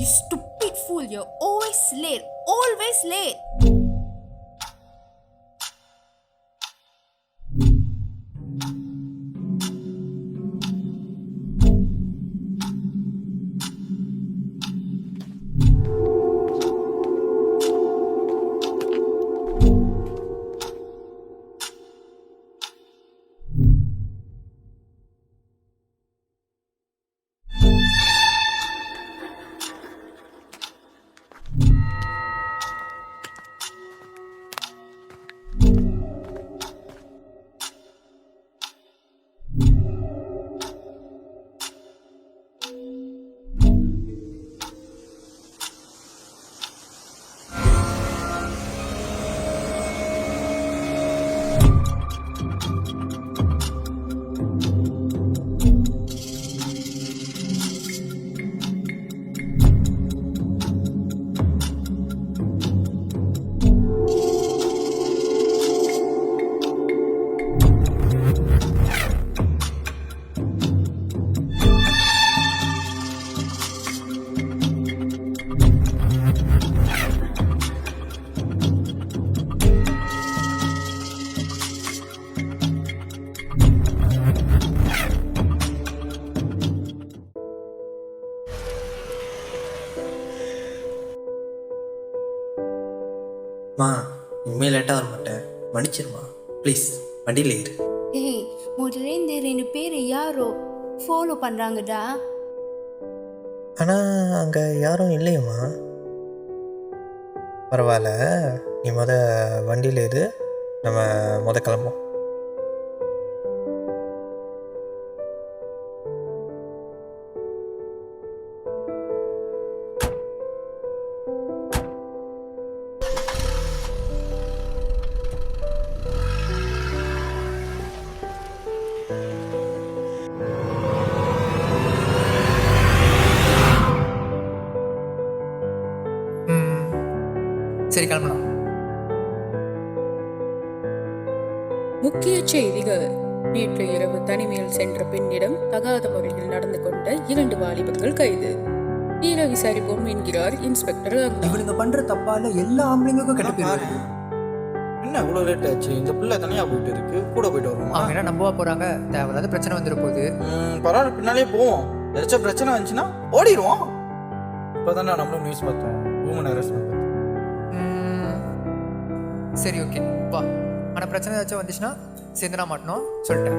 You stupid fool, you're always late. Always late. மா இனிமேல் லேட்டாக வர மாட்டேன், மன்னிச்சிருமா ப்ளீஸ். வண்டியில் ஏறு. ஏய், முதல்ல இந்த 2 பேர் யாரோ ஃபாலோ பண்ணுறாங்கடா. ஆனால் அங்கே யாரும் இல்லையம்மா. பரவாயில்ல, நீ வண்டியில் ஏறு, நம்ம கிளம்போம். சரி, கிளம்பலாம். முக்கிய செய்திகள். நேற்று இரவு தனிமையில் சென்ற பெண்ணிடம் தகாத முறையில் நடந்து கொண்ட 2 வாலிபர்கள் கைது. தீர விசாரிப்போம் என்கிறார் இன்ஸ்பெக்டர். இவனுங்க பண்ற தப்பால எல்லா ஆம்பளைங்களுக்கும் கெட்ட பேர் வருது. என்ன இவ்வளோ லேட் ஆச்சு? இந்த பிள்ளை தனியாக போயிட்டு இருக்கு, கூட போயிட்டு வருவோம். அவங்க என்ன நம்பவா போறாங்க? தேவையில்லாத பிரச்சனை வந்துட போகுது. பரவாயில்ல, பின்னாலே போவோம். ஏதாச்சும் பிரச்சனை வந்துச்சுன்னா ஓடிடுவோம். இப்போ தானே நம்மளும் நியூஸ் பார்த்தோம், உமன் ஹராஸ்மெண்ட் பற்றி. சரி, ஓகே, வா. ஆனால் பிரச்சனை ஏதாச்சும் வந்துச்சுன்னா சேர்ந்துனா மாட்டணும் சொல்லிட்டேன்.